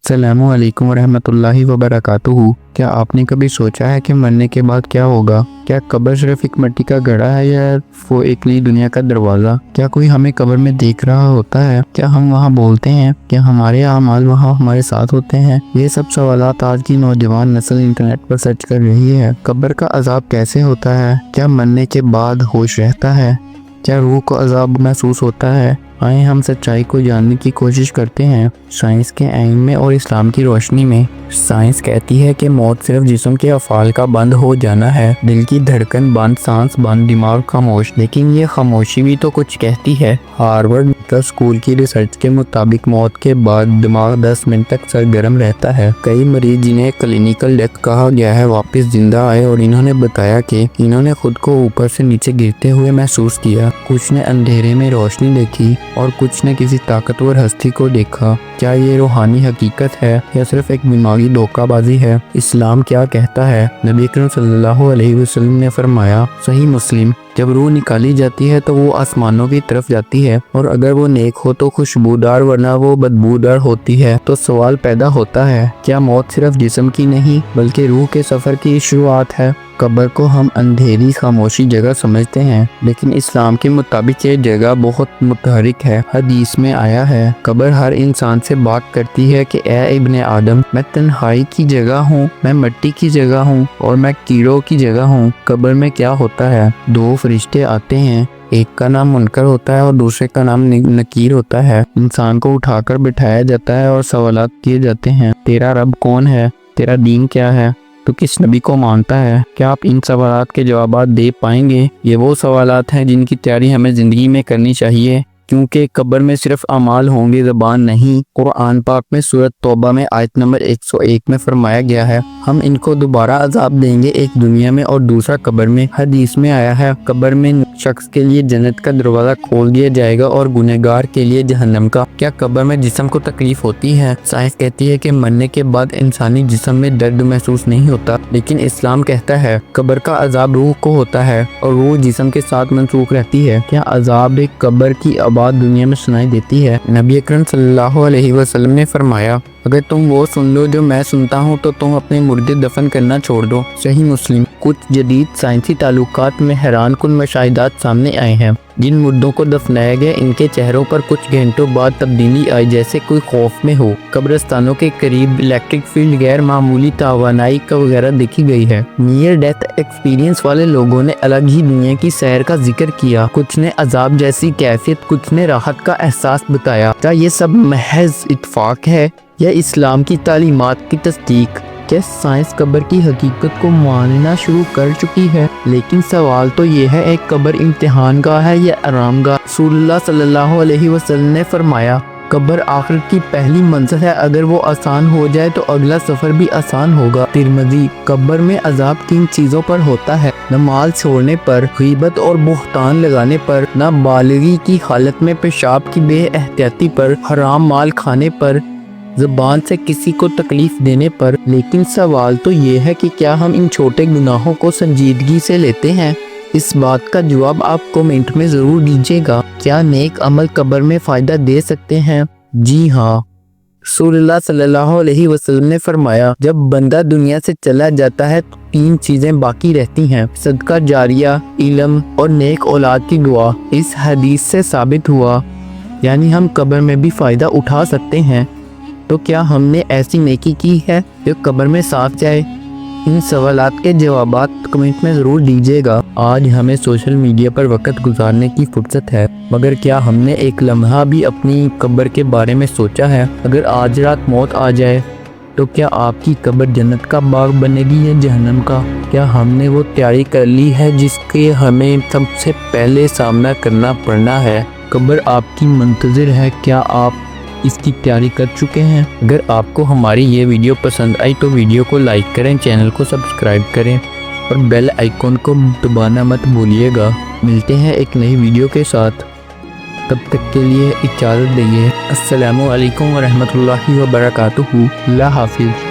अस्सलामु अलैकुम वरहमतुल्लाहि वबरकातुहू। क्या आपने कभी सोचा है कि मरने के बाद क्या होगा? क्या कब्र सिर्फ एक मिट्टी का घड़ा है या वो एक नई दुनिया का दरवाज़ा? क्या कोई हमें कब्र में देख रहा होता है? क्या हम वहाँ बोलते हैं? क्या हमारे अमाल वहाँ हमारे साथ होते हैं? ये सब सवालात आज की नौजवान नस्ल इंटरनेट पर सर्च कर रही है। कब्र का अजाब कैसे होता है? क्या मरने के बाद होश रहता है? क्या रूह को अजाब महसूस होता है? आए हम सच्चाई को जानने की कोशिश करते हैं साइंस के आइन में और इस्लाम की रोशनी में। साइंस कहती है कि मौत सिर्फ जिस्म के अफ़ाल का बंद हो जाना है, दिल की धड़कन बंद, सांस बंद, दिमाग खामोश। लेकिन ये खामोशी भी तो कुछ कहती है। हार्वर्ड स्कूल की रिसर्च के मुताबिक मौत के बाद दिमाग 10 मिनट तक सरगर्म रहता है। कई मरीज जिन्हें क्लिनिकल डेथ कहा गया है वापस जिंदा आए और इन्होंने बताया कि इन्होंने खुद को ऊपर से नीचे गिरते हुए महसूस किया। कुछ ने अंधेरे में रोशनी देखी और कुछ ने किसी ताकतवर हस्ती को देखा। क्या ये रूहानी हकीकत है या सिर्फ एक दिमागी धोखाबाजी है? इस्लाम क्या कहता है? नबी अकरम सल्लल्लाहु अलैहि वसल्लम ने फरमाया, सही मुस्लिम, जब रूह निकाली जाती है तो वो आसमानों की तरफ जाती है और अगर वो नेक हो तो खुशबूदार वरना वो बदबूदार होती है। तो सवाल पैदा होता है, क्या मौत सिर्फ जिस्म की नहीं बल्कि रूह के सफ़र की शुरुआत है? कब्र को हम अंधेरी खामोशी जगह समझते हैं, लेकिन इस्लाम के मुताबिक ये जगह बहुत मुतहरिक है। हदीस में आया है, कब्र हर इंसान से बात करती है कि ए इब्ने आदम, मैं तन्हाई की जगह हूँ, मैं मिट्टी की जगह हूँ और मैं कीड़ों की जगह हूँ। कब्र में क्या होता है? दो फरिश्ते आते हैं, एक का नाम मुनकर होता है और दूसरे का नाम नकीर होता है। इंसान को उठाकर बिठाया जाता है और सवालात किए जाते हैं, तेरा रब कौन है? तेरा दीन क्या है? तो किस नबी को मानता है? क्या आप इन सवालात के जवाब दे पाएंगे? ये वो सवालात हैं जिनकी तैयारी हमें ज़िंदगी में करनी चाहिए, क्योंकि कब्र में सिर्फ अमाल होंगे, ज़बान नहीं। कुरान पाक में सूरत तौबा में आयत नंबर 101 में फरमाया गया है, हम इनको दोबारा अजाब देंगे, एक दुनिया में और दूसरा कब्र में। हदीस में आया है, कब्र में शख्स के लिए जन्नत का दरवाज़ा खोल दिया जाएगा और गुनहगार के लिए जहन्नम का। क्या कब्र में जिस्म को तकलीफ होती है? साइंस कहती है कि मरने के बाद इंसानी जिस्म में दर्द महसूस नहीं होता, लेकिन इस्लाम कहता है कब्र का अजाब रूह को होता है और रूह जिस्म के साथ मनसूख रहती है। क्या अजाब एक कब्र की बात दुनिया में सुनाई देती है? नबी अकरम सल्लल्लाहु अलैहि वसल्लम ने फरमाया, अगर तुम वो सुन लो जो मैं सुनता हूँ तो तुम अपने मुर्दे दफन करना छोड़ दो। सही मुस्लिम। कुछ जदीद साइंसी ताल्लुकात में हैरान कुन मशाहिदात सामने आए हैं। जिन मुर्दों को दफनाया गया इनके चेहरों पर कुछ घंटों बाद तब्दीली आई, जैसे कोई खौफ में हो। कब्रिस्तानों के करीब इलेक्ट्रिक फील्ड, गैर मामूली तवानाई का वगैरह देखी गई है। नियर डेथ एक्सपीरियंस वाले लोगों ने अलग ही दुनिया की सैर का जिक्र किया। कुछ ने अजाब जैसी कैफियत, कुछ ने राहत का एहसास बताया। क्या ये सब महज इत्तेफाक है या इस्लाम की तालीमात की तस्दीक? क्या साइंस कब्र की हकीकत को मानना शुरू कर चुकी है? लेकिन सवाल तो ये है, एक कब्र इम्तिहान गाह है या आरामगाह? रसूलुल्लाह सल्लल्लाहु अलैहि वसल्लम ने फरमाया, कब्र आखिरत की पहली मंजिल है, अगर वो आसान हो जाए तो अगला सफर भी आसान होगा। तिरमिज़ी। कब्र में अजाब किन चीज़ों पर होता है? नमाज छोड़ने पर, गीबत और बुहतान लगाने पर, नाबालिगी की हालत में पेशाब की बेएहतियाती पर, हराम माल खाने पर, ज़बान से किसी को तकलीफ देने पर। लेकिन सवाल तो ये है कि क्या हम इन छोटे गुनाहों को संजीदगी से लेते हैं? इस बात का जवाब आप कमेंट में ज़रूर दीजिएगा। क्या नेक अमल कब्र में फ़ायदा दे सकते हैं? जी हाँ। रसूलुल्लाह सल्लल्लाहु अलैहि वसल्लम ने फरमाया, जब बंदा दुनिया से चला जाता है तो 3 चीज़ें बाकी रहती हैं, सदका जारिया, इल्म और नेक औलाद की दुआ। इस हदीस से साबित हुआ यानी हम कब्र में भी फ़ायदा उठा सकते हैं। तो क्या हमने ऐसी नेकी की है जो कब्र में साफ जाए? इन सवालात के जवाबात कमेंट में ज़रूर दीजिएगा। आज हमें सोशल मीडिया पर वक्त गुजारने की फुर्सत है, मगर क्या हमने एक लम्हा भी अपनी कब्र के बारे में सोचा है? अगर आज रात मौत आ जाए तो क्या आपकी कब्र जन्नत का बाग बनेगी या जहन्नम का? क्या हमने वो तैयारी कर ली है जिसके हमें सबसे पहले सामना करना पड़ना है? कब्र आपकी मुंतज़िर है, क्या आप इसकी तैयारी कर चुके हैं? अगर आपको हमारी ये वीडियो पसंद आई तो वीडियो को लाइक करें, चैनल को सब्सक्राइब करें और बेल आइकॉन को दबाना मत भूलिएगा। मिलते हैं एक नई वीडियो के साथ, तब तक के लिए इजाज़त दीजिए। अस्सलामु अलैकुम वरहमतुल्लाहि वबरकातुहू। अल्लाह हाफिज़।